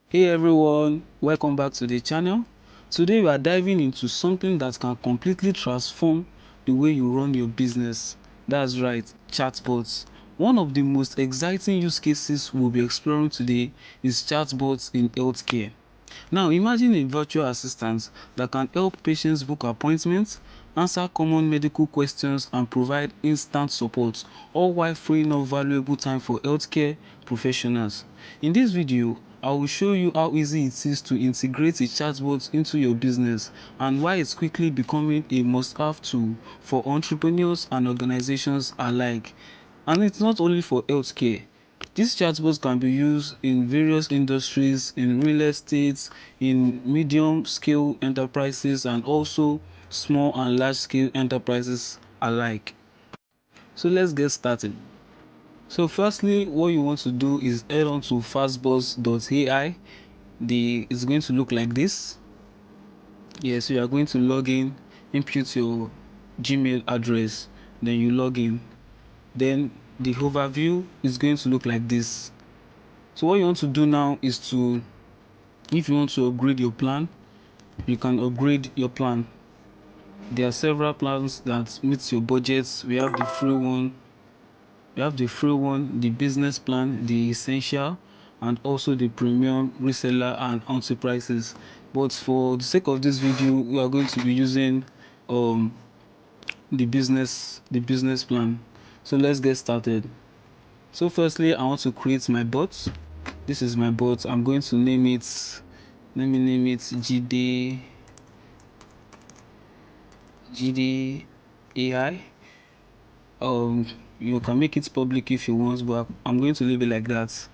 Hey everyone, welcome back to the channel. Today we are diving into something that can completely transform the way you run your business. That's right, chatbots. One of the most exciting use cases we'll be exploring today is chatbots in healthcare. Now imagine a virtual assistant that can help patients book appointments, answer common medical questions and provide instant support, all while freeing up valuable time for healthcare professionals. In this video, I will show you how easy it is to integrate a chatbot into your business and why it's quickly becoming a must-have tool for entrepreneurs and organizations alike. And it's not only for healthcare. These chatbots can be used in various industries, in real estate, in medium-scale enterprises, and also small and large-scale enterprises alike. So let's get started. So firstly, what you want to do is head on to FastBots AI. It's going to look like this. So you are going to log in, input your Gmail address, then you log in. Then the overview is going to look like this. So what you want to do now is if you want to upgrade your plan, you can upgrade your plan. There are several plans that meet your budgets. We have the free one, the business plan, the essential, and also the premium, reseller, and enterprises. But for the sake of this video, we are going to be using the business plan. So let's get started. So firstly, I want to create my bot. This is my bot. I'm going to name it, let me name it GD AI. You can make it public if you want, but I'm going to leave it like that.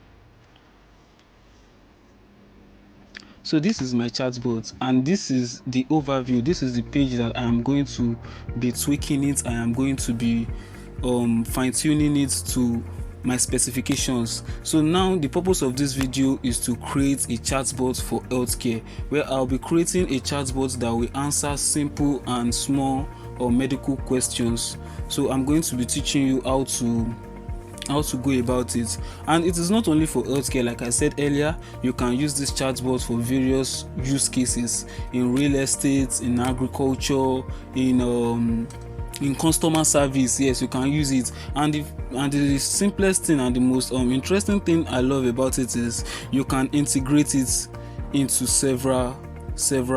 So this is my chatbot, and this is the overview. This is the page that I am going to be tweaking it. I am going to be fine-tuning it to my specifications. So now the purpose of this video is to create a chatbot for healthcare, where I'll be creating a chatbot that will answer simple and small or medical questions. So I'm going to be teaching you how to go about it, and it is not only for healthcare. Like I said earlier, you can use this chatbot for various use cases in real estate, in agriculture, in customer service. Yes, you can use it. And the simplest thing and the most interesting thing I love about it is you can integrate it into several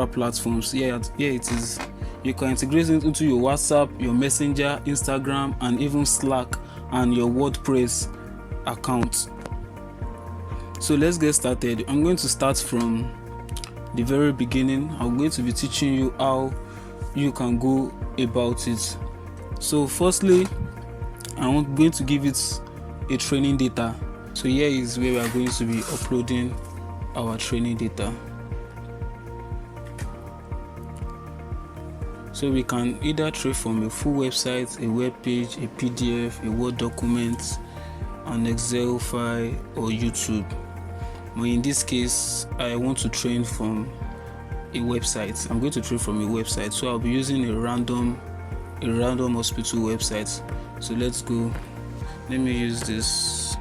platforms. Here it is. You can integrate it into your WhatsApp, your Messenger, Instagram, and even Slack and your WordPress account. So let's get started. I'm going to start from the very beginning. I'm going to be teaching you how you can go about it. So firstly, I'm going to give it a training data. So here is where we are going to be uploading our training data. So we can either train from a full website, a web page, a PDF, a Word document, an Excel file, or YouTube. But in this case, I want to train from a website. I'm going to train from a website. So I'll be using a random hospital website. So let's go. Let me use this.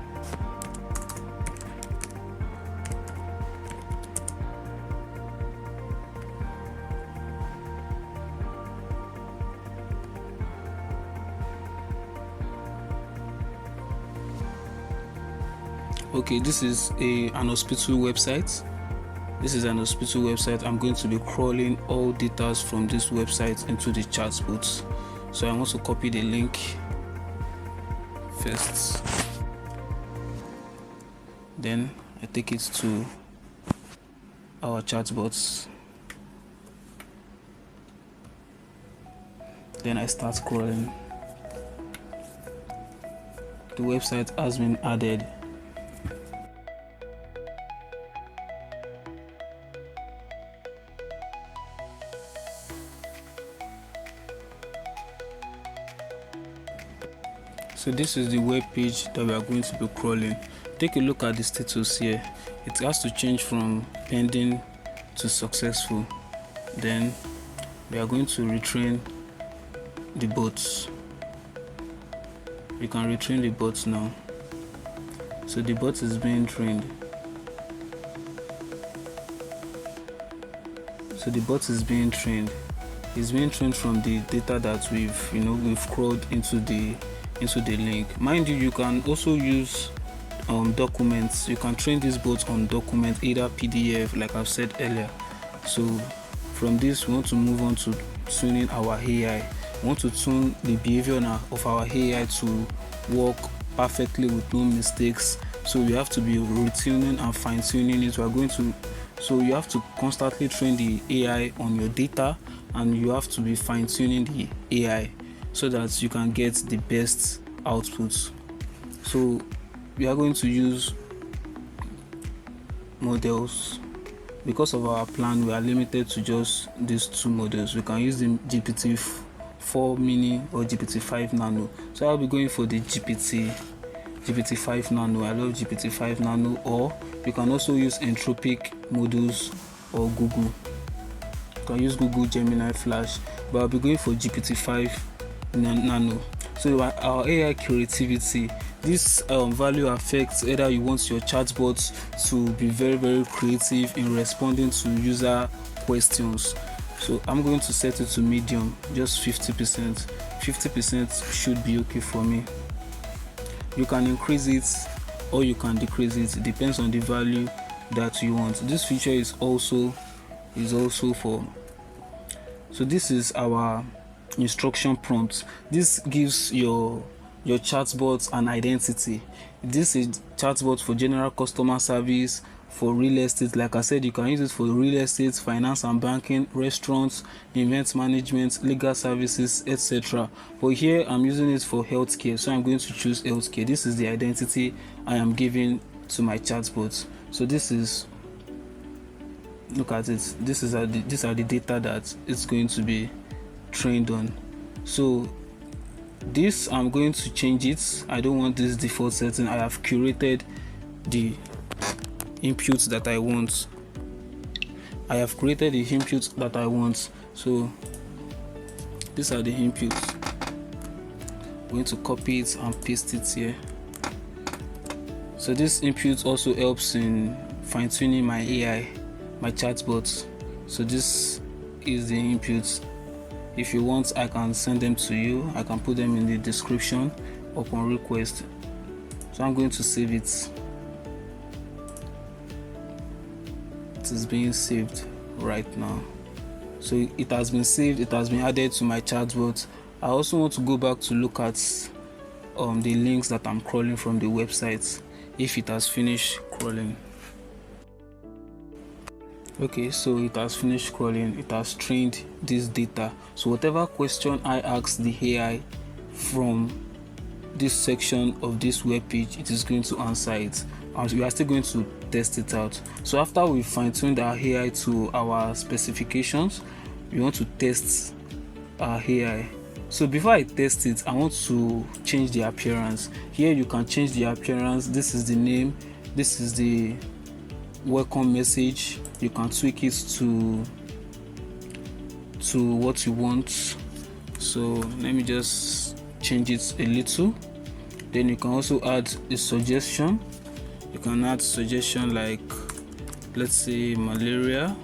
Okay, this is an hospital website. I'm going to be crawling all data from this website into the chatbots. So I want to copy the link first. Then I take it to our chatbots. Then I start crawling. The website has been added. So this is the web page that we are going to be crawling. Take a look at the status here. It has to change from pending to successful. Then we are going to retrain the bots. You can retrain the bots now. So the bot is being trained. So the bot is being trained. It's being trained from the data that we've crawled into the link. Mind you, you can also use documents. You can train this bot on documents, either PDF, like I've said earlier. So from this, we want to move on to tuning our AI. We want to tune the behavior of our AI to work perfectly with no mistakes. So we have to be retuning and fine-tuning it. So you have to constantly train the AI on your data, and you have to be fine-tuning the AI so that you can get the best outputs. So we are going to use models. Because of our plan, we are limited to just these two models. We can use the GPT-4 mini or GPT-5 nano. So I'll be going for the GPT-5 nano. I love GPT-5 nano. Or you can also use Anthropic models or Google. You can use Google Gemini Flash, but I'll be going for GPT-5 nano. So our AI creativity, this value affects either you want your chatbots to be very, very creative in responding to user questions. So I'm going to set it to medium, just 50%. 50% should be okay for me. You can increase it or you can decrease it. It depends on the value that you want. This feature is also for. So this is our instruction prompt. This gives your chatbot an identity. This is chatbot for general customer service, for real estate. Like I said, you can use it for real estate, finance and banking, restaurants, event management, legal services, etc. But here I'm using it for healthcare, so I'm going to choose healthcare. This is the identity I am giving to my chatbot. So this is, look at it, these are the data that it's going to be trained on. So this, I'm going to change it. I don't want this default setting. I have curated the inputs that I want. So these are the inputs. I'm going to copy it and paste it here. So this input also helps in fine-tuning my AI, my chatbots. So this is the inputs. If you want, I can send them to you. I can put them in the description upon request. So I'm going to save it. It is being saved right now. So it has been saved. It has been added to my chatbot. I also want to go back to look at the links that I'm crawling from the website, if it has finished crawling. Okay, so it has finished crawling. It has trained this data. So whatever question I ask the AI from this section of this web page, it is going to answer it, and we are still going to test it out. So after we fine-tuned our AI to our specifications, we want to test our AI. So before I test it, I want to change the appearance. Here you can change the appearance. This is the name, this is the welcome message. You can tweak it to what you want. So let me just change it a little. Then you can also add a suggestion. You can add suggestion like, let's say malaria.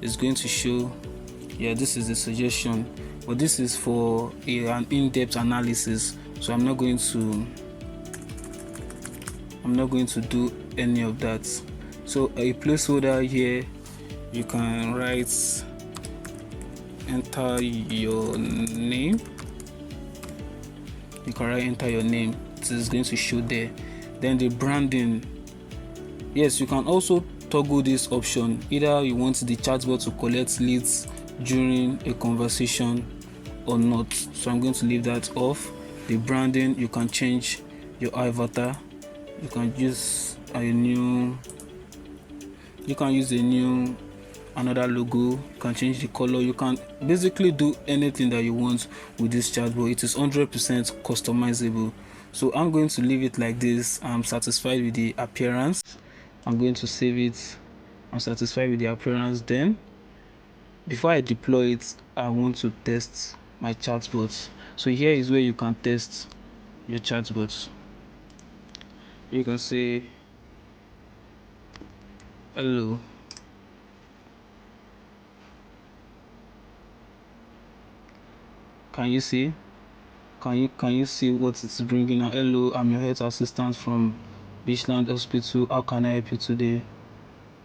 It's going to show, yeah, this is the suggestion, but this is for an in-depth analysis, so I'm not going to do any of that. So a placeholder here, you can write, enter your name. You can write enter your name. It is going to show there. Then the branding, yes, you can also toggle this option. Either you want the chatbot to collect leads during a conversation or not. So I'm going to leave that off. The branding, you can change your avatar. You can use another logo. You can change the color. You can basically do anything that you want with this chatbot. It is 100% customizable. So I'm going to leave it like this. I'm satisfied with the appearance. I'm going to save it. I'm satisfied with the appearance. Then before I deploy it, I want to test my chatbots. So here is where you can test your chatbots. You can say hello. Can you see? Can you see what it's bringing now? Hello, I'm your health assistant from Beachland Hospital. How can I help you today?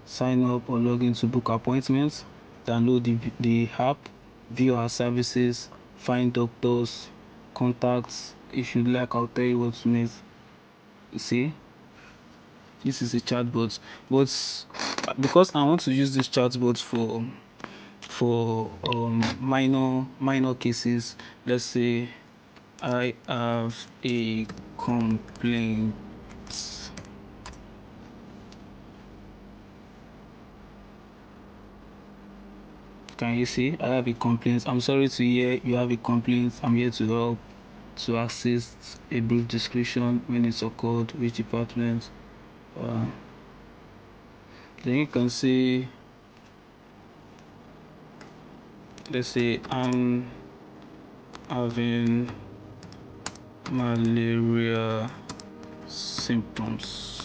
Sign up or log in to book appointments. Download the app, view our services, find doctors, contacts. If you like, I'll tell you what to make. See, this is a chatbot, but because I want to use this chatbot for minor cases. Let's say I have a complaint. Can you see? I have a complaint. I'm sorry to hear you have a complaint. I'm here to help, to assist. A brief description, when it's occurred, which department. Then you can say, let's say I'm having malaria symptoms.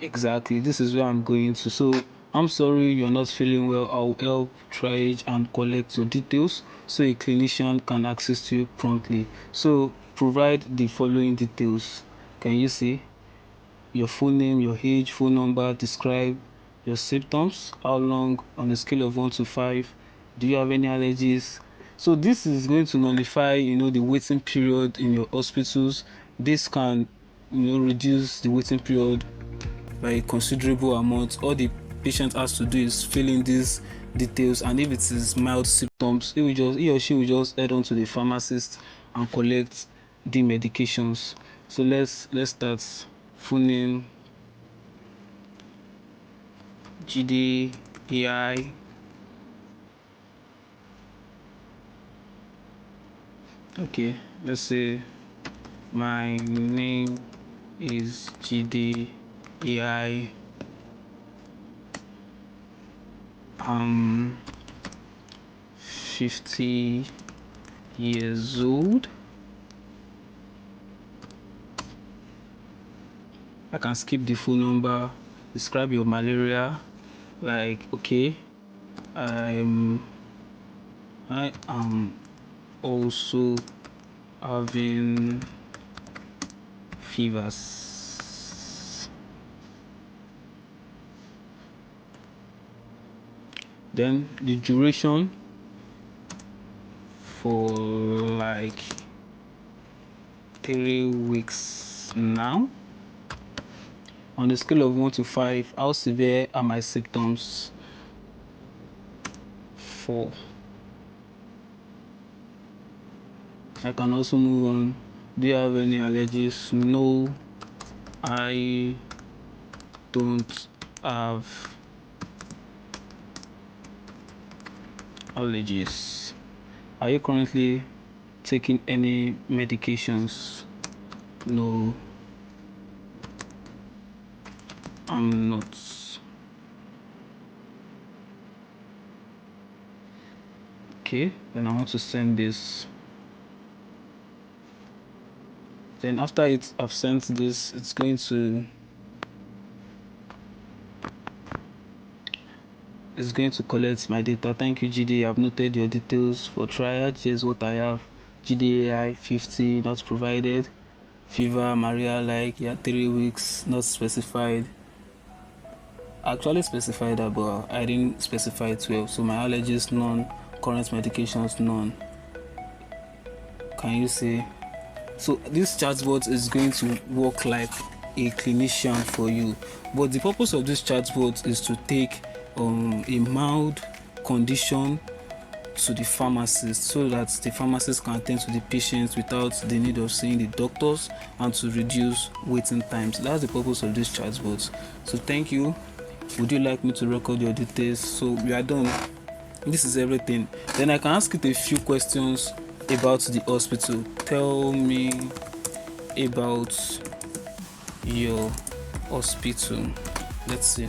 Exactly, this is where I'm going to. So I'm sorry you're not feeling well. I'll help triage and collect your details so a clinician can access you promptly. So provide the following details. Can you see? Your full name, your age, phone number. Describe your symptoms. How long on a scale of 1 to 5? Do you have any allergies? So this is going to nullify, the waiting period in your hospitals. This can, reduce the waiting period by a considerable amount. All the patient has to do is fill in these details, and if it is mild symptoms, he or she will just head on to the pharmacist and collect the medications. So let's start. Full name, GD AI. Okay, let's say my name is GD AI. I'm 50 years old. I can skip the phone number. Describe your malaria. Like, okay, I am also having fevers. Then the duration for like 3 weeks now. On a scale of 1 to 5, how severe are my symptoms? 4. I can also move on. Do you have any allergies? No, I don't have allergies. Are you currently taking any medications? No, I'm not. Okay, then I want to send this. Then after I've sent this, it's going to collect my data. Thank you, GD. I've noted your details for triage. Here's what I have. GDAI 50 not provided. Fever, malaria, like, yeah, 3 weeks not specified. I actually specified that, but I didn't specify it well. So my allergies none, current medications none. Can you see? So this chatbot is going to work like a clinician for you, but the purpose of this chatbot is to take a mild condition to the pharmacist, so that the pharmacist can attend to the patients without the need of seeing the doctors, and to reduce waiting times. That's the purpose of this chatbot. So thank you. Would you like me to record your details? So we are done. This is everything. Then I can ask it a few questions about the hospital. Tell me about your hospital. Let's see.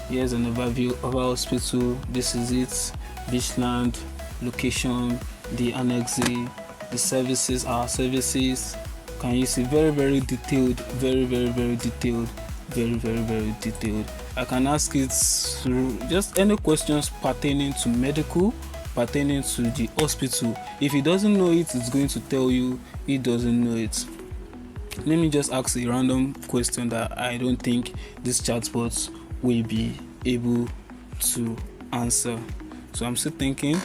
Here's an overview of our hospital. This is it. Beachland, location, the annex, the services, our services, Can you see? Very detailed, very detailed, very detailed. I can ask it just any questions pertaining to medical, pertaining to the hospital. If it doesn't know it, it's going to tell you it doesn't know it. Let me just ask a random question that I don't think these chatbots will be able to answer. So I'm still thinking.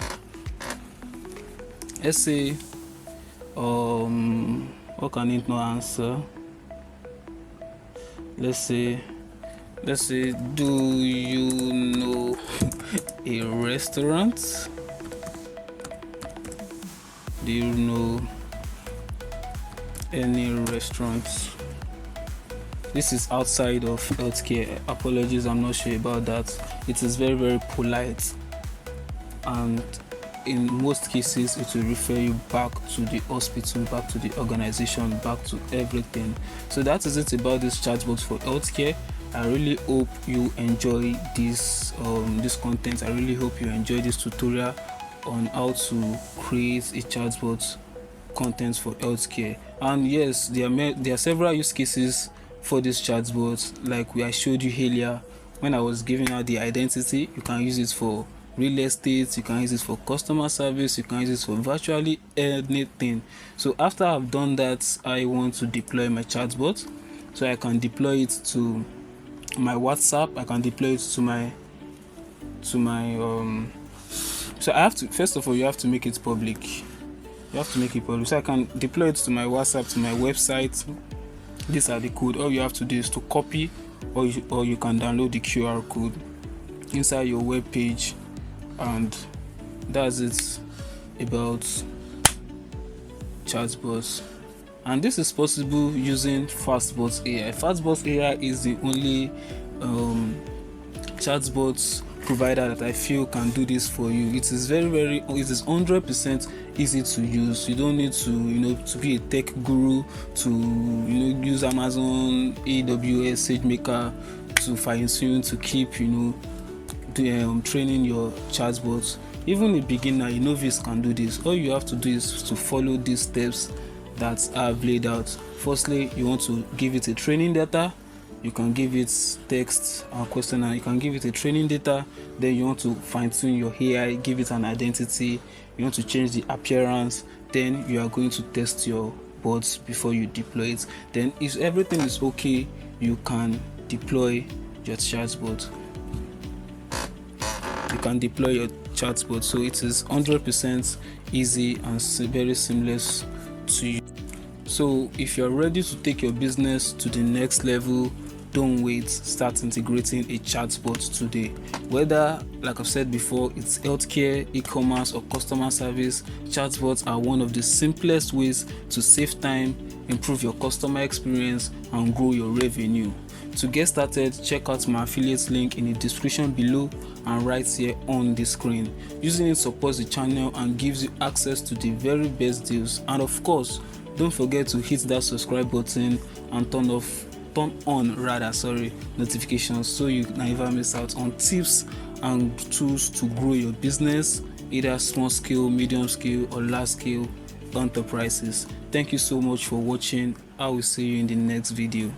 Let's say what can it not answer? Let's say, do you know a restaurant? Do you know any restaurants? This is outside of healthcare. Apologies, I'm not sure about that. It is very polite, and in most cases it will refer you back to the hospital, back to the organization, back to everything. So that is it about this chatbot for healthcare. I really hope you enjoy this content. I really hope you enjoy this tutorial on how to create a chatbot content for healthcare. And yes, there are several use cases for this chatbot. Like I showed you earlier when I was giving out the identity, you can use it for real estate, you can use it for customer service, you can use it for virtually anything. So after I've done that, I want to deploy my chatbot. So I can deploy it to my WhatsApp, I can deploy it to my so I have to, first of all, you have to make it public. You have to make it public. So I can deploy it to my WhatsApp, to my website. These are the code. All you have to do is to copy, or you can download the QR code inside your web page, and that's it about chatbots. And this is possible using FastBots AI. FastBots AI is the only chatbots provider that I feel can do this for you. It is it is 100% easy to use. You don't need to to be a tech guru to use Amazon, AWS, SageMaker to fine tune, to keep training your chatbots. Even a beginner, a novice can do this. All you have to do is to follow these steps that I've laid out. Firstly, you want to give it a training data. You can give it text and questionnaire. You can give it a training data. Then you want to fine tune your AI, give it an identity. You want to change the appearance. Then you are going to test your bots before you deploy it. Then if everything is okay, you can deploy your chatbot. You can deploy your chatbot. So it is 100% easy and very seamless to you. So if you're ready to take your business to the next level, don't wait. Start integrating a chatbot today. Whether, like I've said before, it's healthcare, e-commerce, or customer service, chatbots are one of the simplest ways to save time, improve your customer experience, and grow your revenue. To get started, check out my affiliate link in the description below and right here on the screen. Using it supports the channel and gives you access to the very best deals. And of course, don't forget to hit that subscribe button and turn on notifications so you never miss out on tips and tools to grow your business, either small scale, medium scale, or large scale enterprises. Thank you so much for watching. I will see you in the next video.